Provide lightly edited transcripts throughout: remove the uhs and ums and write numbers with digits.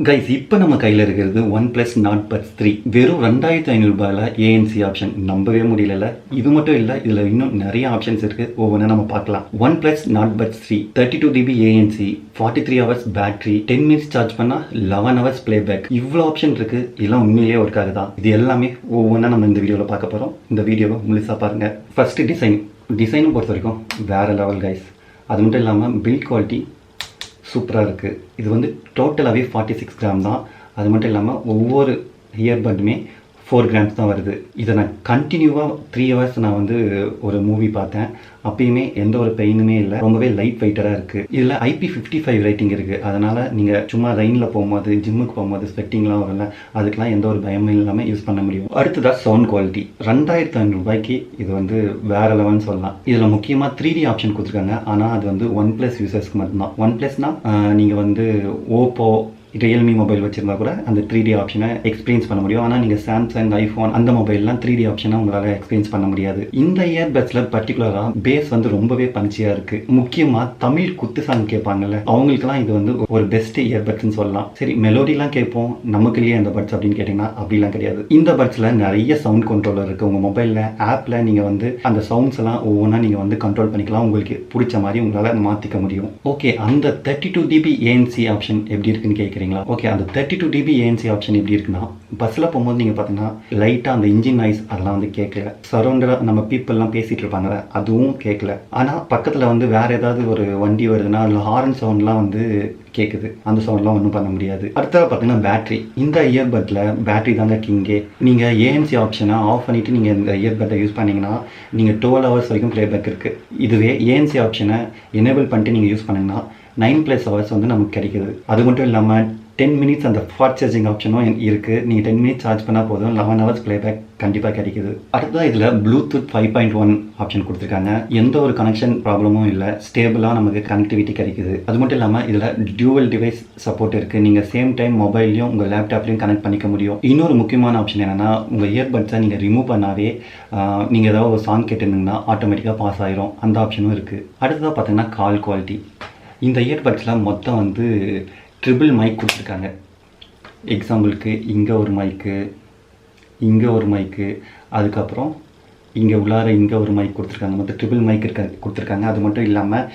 Guys இப்போ நம்ம கையில் இருக்கிறது OnePlus Nord Buds 3 வெறும் 2500 ரூபாயில் ஏஎன்சி ஆப்ஷன் நம்பவே முடியல. இது மட்டும் இல்லை, இதில் இன்னும் நிறைய ஆப்ஷன்ஸ் இருக்குது. ஒவ்வொன்றா நம்ம பார்க்கலாம். OnePlus Nord Buds 3 32GB ANC 43 hours battery 10 minutes charge பண்ணால் 11 hours பிளேபேக். இவ்வளோ ஆப்ஷன் இருக்குது. இதெல்லாம் உண்மையிலேயே ஒர்க் ஆகுதா? இது எல்லாமே ஒவ்வொன்றா நம்ம இந்த வீடியோவில் பார்க்க போகிறோம். இந்த வீடியோவை முழுசாக பாருங்கள். ஃபஸ்ட்டு டிசைனை பொறுத்த வரைக்கும் வேறு லெவல் கைஸ். அது மட்டும் இல்லாமல் பில்ட் குவாலிட்டி சூப்பராக இருக்குது. இது வந்து டோட்டலாகவே 46 கிராம் தான். அது மட்டும் இல்லாமல் ஒவ்வொரு இயர்பட்டுமே 4 கிராம்ஸ் தான் வருது. இதை நான் கண்டினியூவாக 3 hours நான் வந்து ஒரு மூவி பார்த்தேன். அப்பயுமே எந்த ஒரு பெயினுமே இல்லை. ரொம்பவே லைட் வெயிட்டராக இருக்குது. இதில் IP55 ரேட்டிங் இருக்குது. அதனால் நீங்கள் சும்மா ரெயினில் போகும்போது, ஜிம்முக்கு போகும்போது ஸ்வெட்டிங்லாம் வரல, அதுக்கெலாம் எந்த ஒரு பயமும் இல்லாமல் யூஸ் பண்ண முடியும். அடுத்ததாக சவுண்ட் குவாலிட்டி 2500 ரூபாய்க்கு இது வந்து வேறு லெவல்னு சொல்லலாம். இதில் முக்கியமாக 3D ஆப்ஷன் கொடுத்துருக்காங்க. ஆனால் அது வந்து OnePlus யூசர்ஸ்க்கு மட்டும்தான். OnePlusனால் நீங்கள் வந்து ஓப்போ, ரியல்மி மொபைல் வச்சுருந்தா கூட அந்த 3D ஆப்ஷனை எக்ஸ்பீரியன்ஸ் பண்ண முடியும். ஆனால் நீங்கள் சாம்சங், ஐஃபோன் அந்த மொபைல்லாம் 3D ஆப்ஷனை உங்களால் எக்ஸ்பீரியன்ஸ் பண்ண முடியாது. இந்த இயர்பட்ஸில் பர்டிகுலராக பேஸ் வந்து ரொம்பவே பஞ்சியாக இருக்குது. முக்கியமாக தமிழ் குத்து சாங் கேட்பாங்கல்ல, அவங்களுக்குலாம் இது வந்து ஒரு பெஸ்ட் இயர்பட்ஸ்ன்னு சொல்லலாம். சரி, மெலோடிலாம் கேட்போம், நமக்கு இல்லையே அந்த பட்ஸ் அப்படின்னு கேட்டிங்கன்னா அப்படிலாம் கிடையாது. இந்த பட்ஸில் நிறைய சவுண்ட் கண்ட்ரோலர் இருக்குது. உங்கள் மொபைலில் ஆப்பில் நீங்கள் வந்து அந்த சவுண்ட்ஸ் எல்லாம் ஒவ்வொன்றா நீங்கள் வந்து கண்ட்ரோல் பண்ணிக்கலாம். உங்களுக்கு பிடிச்ச மாதிரி உங்களால் மாற்றிக்க முடியும். ஓகே, அந்த 32GB ANC ஆப்ஷன் எப்படி இருக்குன்னு கேட்குறீங்க. ஓகே, அந்த 32GB ANC ஆப்ஷன் எப்படி இருக்குன்னா, பஸ்ஸில் போகும்போது நீங்கள் பார்த்தீங்கன்னா லைட்டாக அந்த இன்ஜின் நாய்ஸ் அதெல்லாம் வந்து கேட்கல. சரௌண்டராக நம்ம பீப்புளெலாம் பேசிகிட்டு இருப்பாங்க, அதுவும் கேட்கல. ஆனால் பக்கத்தில் வந்து வேறு ஏதாவது ஒரு வண்டி வருதுன்னா அதில் ஹாரன் சவுண்ட்லாம் வந்து கேட்குது. அந்த சவுண்ட்லாம் ஒன்றும் பண்ண முடியாது. அடுத்தது பார்த்தீங்கன்னா பேட்டரி. இந்த இயர்பட்டில் பேட்டரி தாங்க கிங்கே. நீங்கள் ஏஎன்சி ஆப்ஷனை ஆஃப் பண்ணிவிட்டு நீங்கள் இந்த இயர்பட்டை யூஸ் பண்ணிங்கன்னா நீங்கள் 12 hours வரைக்கும் ப்ளேபேக் இருக்குது. இதுவே ஏஎன்சி ஆப்ஷனை எனேபிள் பண்ணிட்டு நீங்கள் யூஸ் பண்ணிங்கன்னா 9+ hours வந்து நமக்கு கிடைக்குது. அது மட்டும் இல்லாமல் 10 minutes அந்த ஃபாஸ்ட் சார்ஜிங் ஆப்ஷனும் இருக்குது. நீங்கள் 10 minutes சார்ஜ் பண்ணால் போதும், 11 hours ப்ளேபேக் கண்டிப்பாக கிடைக்குது. அடுத்ததான் இதில் ப்ளூடூத் 5.1 ஆப்ஷன் கொடுத்துருக்காங்க. எந்த ஒரு கனெக்ஷன் ப்ராப்ளமும் இல்லை. ஸ்டேபிளாக நமக்கு கனெக்டிவிட்டி கிடைக்குது. அது மட்டும் இல்லாமல் இதில் டியூவல் டிவைஸ் சப்போர்ட் இருக்குது. நீங்கள் சேம் டைம் மொபைல்லையும் உங்கள் லேப்டாப்லையும் கனெக்ட் பண்ணிக்க முடியும். இன்னொரு முக்கியமான ஆப்ஷன் என்னென்னா, உங்கள் இயர்பட்ஸை நீங்கள் ரிமூவ் பண்ணாவே நீங்கள் ஏதாவது ஒரு சாங் கேட்டுருந்தீங்கன்னா ஆட்டோமேட்டிக்காக பாஸ் ஆயிரும். அந்த ஆப்ஷனும் இருக்குது. அடுத்ததாக பார்த்தீங்கன்னா கால் குவாலிட்டி. இந்த இயர்பட்ஸில் மொத்தம் வந்து ட்ரிபிள் மைக் கொடுத்துருக்காங்க. எக்ஸாம்பிளுக்கு இங்கே ஒரு மைக்கு, இங்கே ஒரு மைக்கு, அதுக்கப்புறம் இங்கே உள்ளார இங்கே ஒரு மைக் கொடுத்துருக்காங்க. மொத்தம் ட்ரிபிள் மைக் கொடுத்துருக்காங்க. அது மட்டும் இல்லாமல்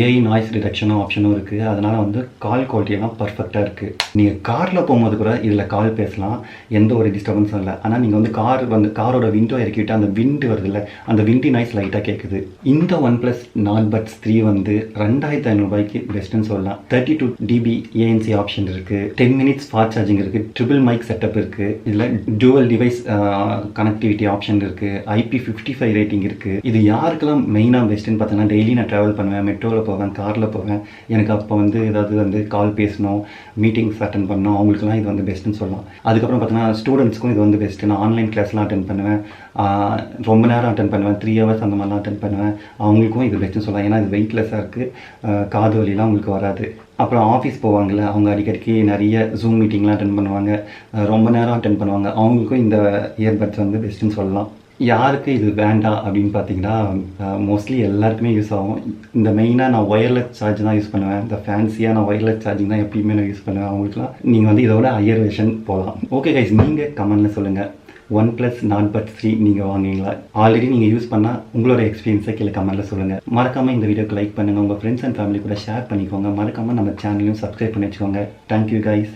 ஏஐ நாய்ஸ் ரிடக்ஷனும் ஆப்ஷனும் இருக்குது. அதனால் வந்து கால் குவாலிட்டியெல்லாம் பர்ஃபெக்டாக இருக்குது. நீங்கள் காரில் போகும்போது கூட இதில் கால் பேசலாம், எந்த ஒரு டிஸ்டர்பன்ஸும் இல்லை. ஆனால் நீங்கள் வந்து காரோட விண்டோ இறக்கிவிட்டு அந்த விண்டு வருது இல்லை, அந்த விண்டி நாய்ஸ் லைட்டாக கேட்குது. இந்த OnePlus Nord Buds 3 வந்து 2500 ரூபாய்க்கு பெஸ்ட்டுன்னு சொல்லலாம். 32GB ANC ஆப்ஷன் இருக்குது, 10 minutes ஃபாஸ்ட் சார்ஜிங் இருக்குது, ட்ரிபிள் மைக் செட்டப் இருக்குது. இதில் டூவல் டிவைஸ் கனெக்டிவிட்டி ஆப்ஷன் இருக்குது, IP55 ரேட்டிங் இருக்குது. இது யாருக்கெல்லாம் மெயினாக பெஸ்ட்டுன்னு பார்த்தீங்கன்னா, டெய்லி நான் ட்ராவல் பண்ணுவேன், மெட்ரோவில் போவேன், காரில் போவேன், எனக்கு அப்போ வந்து ஏதாவது வந்து கால் பேசணும், மீட்டிங்ஸ் அட்டன் பண்ணணும், அவங்களுக்குலாம் இது வந்து பெஸ்ட்டுன்னு சொல்லலாம். அதுக்கப்புறம் பார்த்தீங்கன்னா ஸ்டூடெண்ட்ஸ்க்கும் இது வந்து பெஸ்ட்டு. நான் ஆன்லைன் கிளாஸ்லாம் அட்டன் பண்ணுவேன், ரொம்ப நேரம் அட்டன் பண்ணுவேன், 3 hours அந்த மாதிரிலாம் அட்டன் பண்ணுவேன். அவங்களுக்கும் இது பெஸ்ட்டுன்னு சொல்லலாம். ஏன்னா இது வெயிட்லெஸ்ஸாக இருக்குது, காது வலிலாம் உங்களுக்கு வராது. அப்புறம் ஆஃபீஸ் போவாங்கள்ல, அவங்க அடிக்கடிக்கு நிறைய ஜூம் மீட்டிங்லாம் அட்டன் பண்ணுவாங்க, ரொம்ப நேரம் அட்டன் பண்ணுவாங்க, அவங்களுக்கும் இந்த இயர்பட்ஸ் வந்து பெஸ்ட்டுன்னு சொல்லலாம். யாருக்கு இது வேண்டாம் அப்படின்னு பார்த்தீங்கன்னா, மோஸ்ட்லி எல்லாருக்குமே யூஸ் ஆகும். இந்த மெயினாக நான் ஒயர்லெஸ் சார்ஜ் தான் யூஸ் பண்ணுவேன். இந்த ஃபேன்சியாக நான் ஒயர்லெஸ் சார்ஜிங் தான் எப்பயுமே நான் யூஸ் பண்ணுவேன். அவங்களுக்குலாம் நீங்கள் வந்து இதோட ஹையர் வெர்ஷன் போகலாம். ஓகே கைஸ், நீங்கள் கமெண்ட்டில் சொல்லுங்கள், OnePlus Nord Buds 3 நீங்கள் வாங்குவீங்களா? ஆல்ரெடி நீங்கள் யூஸ் பண்ணால் உங்களோட எக்ஸ்பீரியன்ஸை கீழே கமெண்ட்டில் சொல்லுங்கள். மறக்காமல் இந்த வீடியோக்கு லைக் பண்ணுங்கள், உங்கள் ஃப்ரெண்ட்ஸ் அண்ட் ஃபேமிலி கூட ஷேர் பண்ணிக்கோங்க. மறக்காமல் நம்ம சேனலையும் சப்ஸ்கிரைப் பண்ணி வச்சுக்கோங்க. Thank you guys.